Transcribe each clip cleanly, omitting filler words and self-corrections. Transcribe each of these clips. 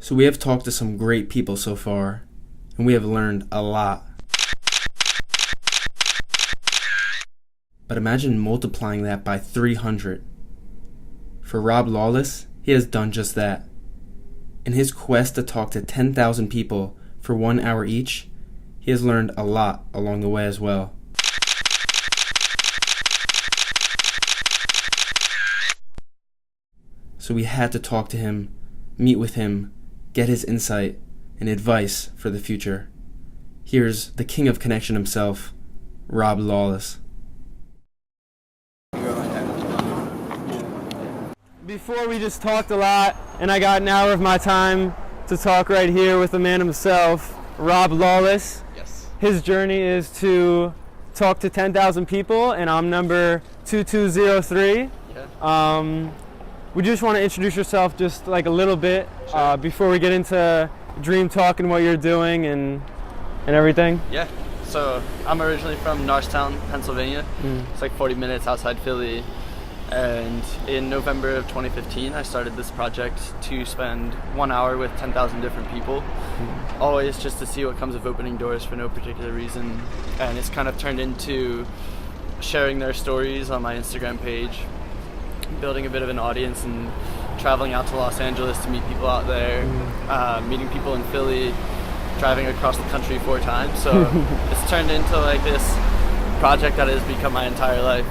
So we have talked to some great people so far, and we have learned a lot. But imagine multiplying that by 300. For Rob Lawless, he has done just that. In his quest to talk to 10,000 people for 1 hour each, he has learned a lot along the way as well. So we had to talk to him, meet with him, get his insight and advice for the future. Here's the king of connection himself, Rob Lawless. Before we just talked a lot, and I got an hour of my time to talk right here with the man himself, Rob Lawless. Yes. His journey is to talk to 10,000 people, and I'm number 2203. Yeah. Would you just want to introduce yourself just like a little bit Sure. before we get into Dream Talk and what you're doing and everything? Yeah. So I'm originally from Norristown, Pennsylvania. It's like 40 minutes outside Philly. And in November of 2015, I started this project to spend 1 hour with 10,000 different people. Always just to see what comes of opening doors for no particular reason. And it's kind of turned into sharing their stories on my Instagram page, building a bit of an audience and traveling out to Los Angeles to meet people out there, meeting people in Philly, driving across the country 4 times. So it's turned into like this project that has become my entire life.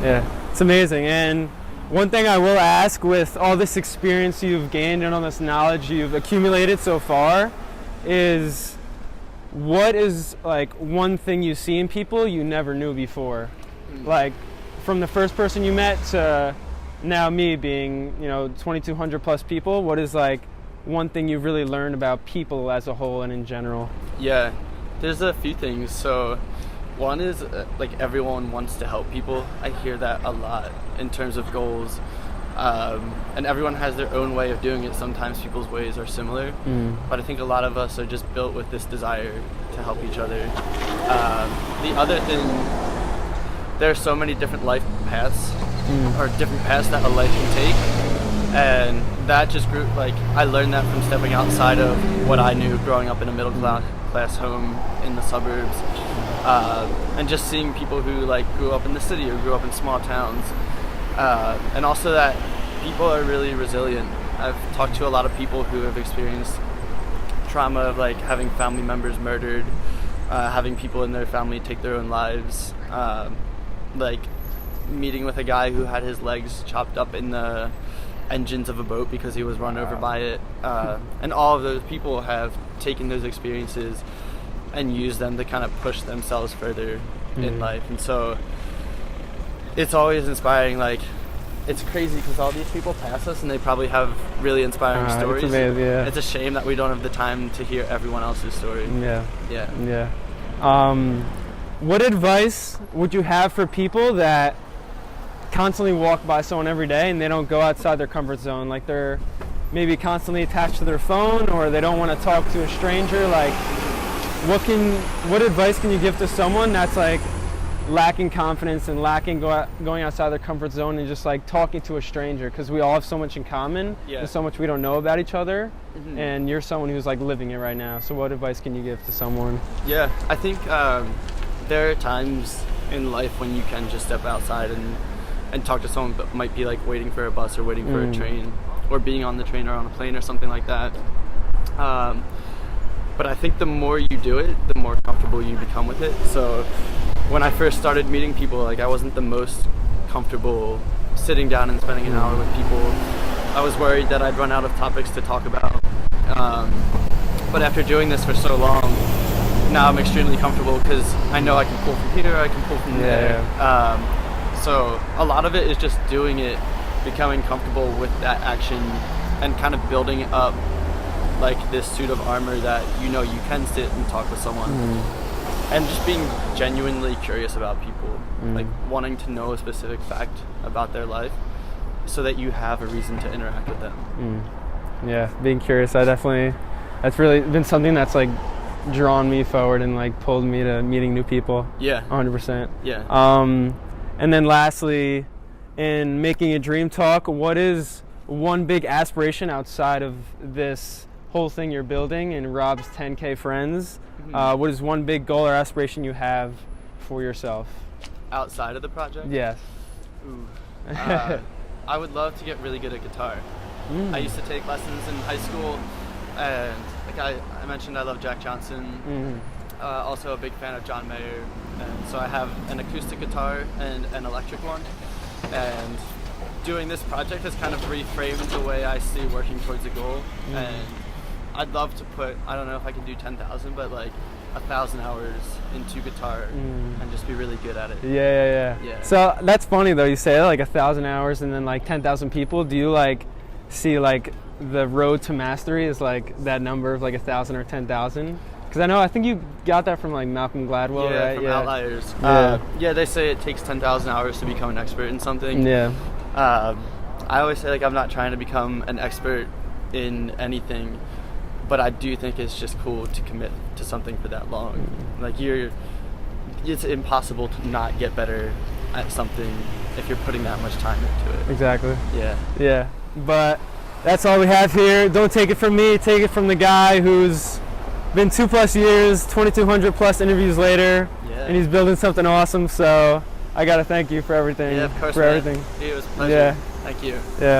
Yeah, it's amazing. And one thing I will ask, with all this experience you've gained and all this knowledge you've accumulated so far, is what is like one thing you see in people you never knew before? Like from the first person you met to now me being, 2,200 plus people, what is like one thing you've really learned about people as a whole and in general? Yeah, there's a few things. So one is like everyone wants to help people. I hear that a lot in terms of goals. And everyone has their own way of doing it. Sometimes people's ways are similar, but I think a lot of us are just built with this desire to help each other. The other thing, there are so many different life paths, or different paths that a life can take, and that just grew, like, I learned that from stepping outside of what I knew growing up in a middle class home in the suburbs, and just seeing people who like grew up in the city or grew up in small towns, and also that people are really resilient. I've talked to a lot of people who have experienced trauma of like having family members murdered, having people in their family take their own lives, like meeting with a guy who had his legs chopped up in the engines of a boat because he was run over by it, and all of those people have taken those experiences and used them to kind of push themselves further in life. And so it's always inspiring. Like, it's crazy because all these people pass us and they probably have really inspiring stories. It's amazing, yeah. It's a shame that we don't have the time to hear everyone else's story. Yeah. What advice would you have for people that constantly walk by someone every day and they don't go outside their comfort zone? Like, they're maybe constantly attached to their phone, or they don't want to talk to a stranger. Like, what advice can you give to someone that's like lacking confidence and lacking going outside their comfort zone and just like talking to a stranger? Because we all have so much in common, and so much we don't know about each other, and you're someone who's like living it right now. So what advice can you give to someone? Yeah, I think there are times in life when you can just step outside and talk to someone, but might be like waiting for a bus or waiting for a train, or being on the train or on a plane or something like that. But I think the more you do it, the more comfortable you become with it. So when I first started meeting people, like, I wasn't the most comfortable sitting down and spending an hour with people. I was worried that I'd run out of topics to talk about. But after doing this for so long, now I'm extremely comfortable because I know I can pull from here, I can pull from there. So a lot of it is just doing it, becoming comfortable with that action, and kind of building up like this suit of armor that you can sit and talk with someone. And just being genuinely curious about people, like wanting to know a specific fact about their life so that you have a reason to interact with them. Yeah, being curious, that's really been something that's like drawn me forward and like pulled me to meeting new people. 100%. Yeah. And then lastly, in making a dream talk, what is one big aspiration outside of this whole thing you're building and Rob's 10K Friends? What is one big goal or aspiration you have for yourself? Outside of the project? Yes. Ooh. I would love to get really good at guitar. I used to take lessons in high school, and like I mentioned, I love Jack Johnson. Also a big fan of John Mayer, and so I have an acoustic guitar and an electric one. And doing this project has kind of reframed the way I see working towards a goal. And I'd love to put, I don't know if I can do 10,000, but like 1,000 hours into guitar and just be really good at it. Yeah. So that's funny though. You say like 1,000 hours and then like 10,000 people. Do you like see like the road to mastery is like that number of like 1,000 or 10,000? Because I think you got that from like Malcolm Gladwell, right? From Outliers. Yeah. They say it takes 10,000 hours to become an expert in something. Yeah. I always say like I'm not trying to become an expert in anything, but I do think it's just cool to commit to something for that long. Like it's impossible to not get better at something if you're putting that much time into it. Exactly. Yeah. But that's all we have here. Don't take it from me. Take it from the guy who's been 2+ years, 2,200 plus interviews later, and he's building something awesome. So I gotta thank you for everything. Yeah, of course. For everything. It was a pleasure. Yeah. Thank you. Yeah.